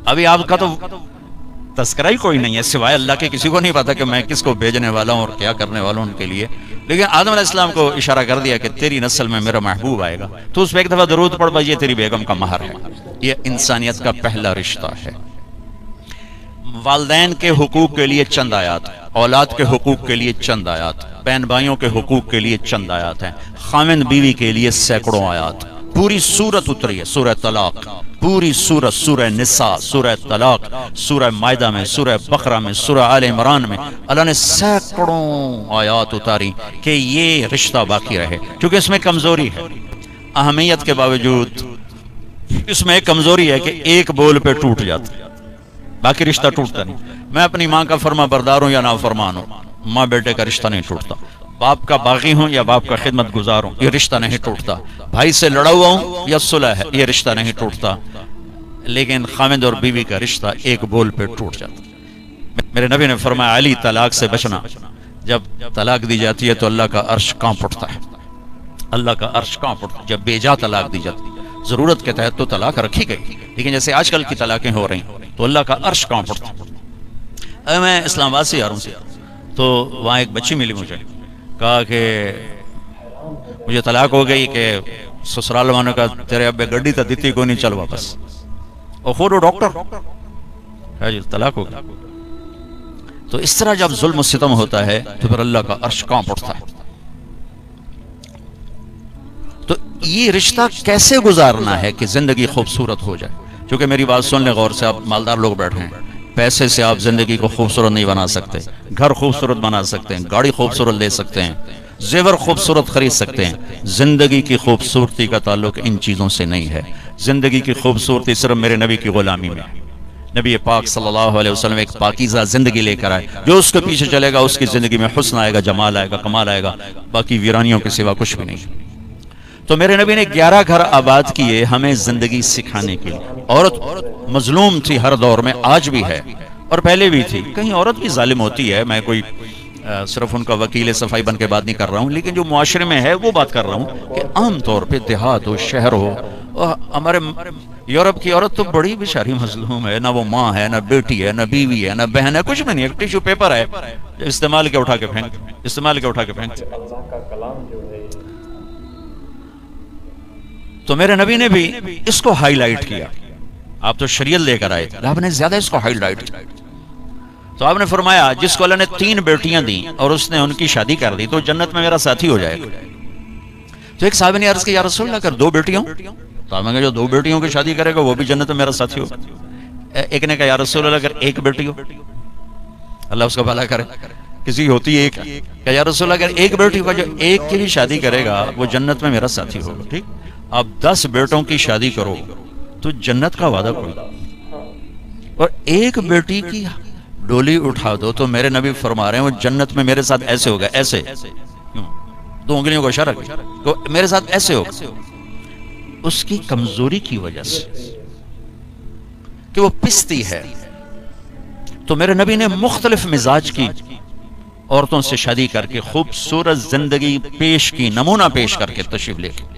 ابھی آپ کا تو تذکرہ ہی کوئی نہیں ہے سوائے اللہ کے، کسی کو نہیں پتا کہ میں کس کو بھیجنے والا ہوں اور کیا کرنے والا ہوں ان کے لیے. لیکن آدم علیہ السلام کو اشارہ کر دیا کہ تیری نسل میں میرا محبوب آئے گا، تو اس پہ ایک دفعہ درود پڑھ بھائی، یہ تیری بیگم کا مہر ہے. یہ انسانیت کا پہلا رشتہ ہے. والدین کے حقوق کے لیے چند آیات، اولاد کے حقوق کے لیے چند آیات، بہن بھائیوں کے حقوق کے لیے چند آیات ہیں، خاوند بیوی کے لیے سینکڑوں آیات. پوری سورت اتری ہے، سورہ طلاق، پوری سورت، سورہ نساء، سورہ طلاق، سورہ مائدہ میں، سورہ بقرہ میں، سورہ آل عمران میں اللہ نے سینکڑوں آیات اتاری کہ یہ رشتہ باقی رہے. کیونکہ اس میں کمزوری ہے، اہمیت کے باوجود اس میں ایک کمزوری ہے کہ ایک بول پہ ٹوٹ جاتا ہے، باقی رشتہ ٹوٹتا نہیں. میں اپنی ماں کا فرما بردار ہوں یا نافرمان ہوں، ماں بیٹے کا رشتہ نہیں ٹوٹتا. باپ کا باغی ہوں یا باپ کا خدمت گزار ہوں، یہ رشتہ نہیں ٹوٹتا. بھائی سے لڑا ہوا ہوں یا صلح ہے، یہ رشتہ نہیں ٹوٹتا. لیکن خاوند اور بیوی کا رشتہ ایک بول پہ ٹوٹ جاتا. میرے نبی نے فرمایا علی طلاق سے بچنا. جب طلاق دی جاتی ہے تو اللہ کا عرش کانپ اٹھتا ہے، اللہ کا عرش کانپ اٹھتا ہے. جب بیجا طلاق دی جاتی ہے، ضرورت کے تحت تو طلاق رکھی گئی، لیکن جیسے آج کل کی طلاقیں ہو رہی ہیں تو اللہ کا عرش کانپ اٹھتا ہے. میں اسلام آباد سے آ رہا ہوں تو وہاں ایک بچی ملی مجھے، کہا کہ مجھے طلاق ہو گئی کہ سسرال والوں کا تیرے ابے گڈی تا دیتی کو نہیں، چل واپس. اور خود وہ ڈاکٹر ہے جی، طلاق ہو گئی. تو اس طرح جب ظلم و ستم ہوتا ہے تو پھر اللہ کا عرش کانپ اٹھتا ہے. تو یہ رشتہ کیسے گزارنا ہے کہ زندگی خوبصورت ہو جائے. کیونکہ میری بات سن لیں غور سے، آپ مالدار لوگ بیٹھے ہیں، پیسے سے آپ زندگی کو خوبصورت نہیں بنا سکتے. گھر خوبصورت بنا سکتے ہیں، گاڑی خوبصورت لے سکتے ہیں، زیور خوبصورت خرید سکتے ہیں. زندگی کی خوبصورتی کا تعلق ان چیزوں سے نہیں ہے. زندگی کی خوبصورتی صرف میرے نبی کی غلامی میں. نبی پاک صلی اللہ علیہ وسلم ایک پاکیزہ زندگی لے کر آئے. جو اس کے پیچھے چلے گا اس کی زندگی میں حسن آئے گا، جمال آئے گا، کمال آئے گا، باقی ویرانیوں کے سوا کچھ بھی نہیں. تو میرے نبی نے 11 گھر آباد کیے ہمیں زندگی سکھانے کے لیے. عورت مظلوم تھی ہر دور میں، آج بھی ہے اور پہلے بھی تھی. کہیں عورت بھی ظالم ہوتی ہے، میں کوئی صرف ان کا وکیل صفائی بن کے بات نہیں کر رہا ہوں، لیکن جو معاشرے میں ہے وہ بات کر رہا ہوں کہ عام طور پہ دیہات ہو، شہر ہو. ہمارے یورپ کی عورت تو بڑی بیچاری مظلوم ہے، نہ وہ ماں ہے، نہ بیٹی ہے، نہ بیوی ہے، نہ بہن ہے، کچھ بھی نہیں. ایک ٹیشو پیپر ہے، استعمال کے اٹھا کے پھینک، استعمال کے اٹھا کے پھینک. تو میرے نبی نے بھی اس کو ہائی لائٹ کیا. آپ تو شریعت لے کر آئے، آپ نے زیادہ اس کو ہائی لائٹ کیا. تو آپ نے فرمایا جس کو اللہ نے 3 بیٹیاں دیں اور اس نے ان کی شادی کر دی تو جنت میں میرا ساتھی ہو جائے گا. تو ایک صحابی نے عرض کی یا رسول اللہ اگر 2 بیٹیاں ہوں؟ تو آپ نے کہا جو 2 بیٹیوں کی شادی کرے گا وہ بھی جنت میں میرا ساتھی ہوگا. ایک نے کہا یا رسول اللہ اگر 1 بیٹی ہو؟ اللہ اس کا بھلا کرے. کسی ہوتی ہے ایک، کہ یا رسول اللہ اگر 1 بیٹی ہو، جو 1 کی بھی شادی کرے گا وہ جنت میں میرا ساتھی ہوگا. ٹھیک، اب 10 بیٹوں کی شادی کرو تو جنت کا وعدہ کوئی، اور 1 بیٹی کی ڈولی اٹھا دو تو میرے نبی فرما رہے ہیں وہ جنت میں میرے ساتھ ایسے ہوگا، ایسے 2 انگلیوں کو اشارہ کیا تو میرے ساتھ ایسے ہوگا. اس کی کمزوری کی وجہ سے کہ وہ پستی ہے. تو میرے نبی نے مختلف مزاج کی عورتوں سے شادی کر کے خوبصورت زندگی پیش کی، نمونہ پیش کر کے تشریف لے کے.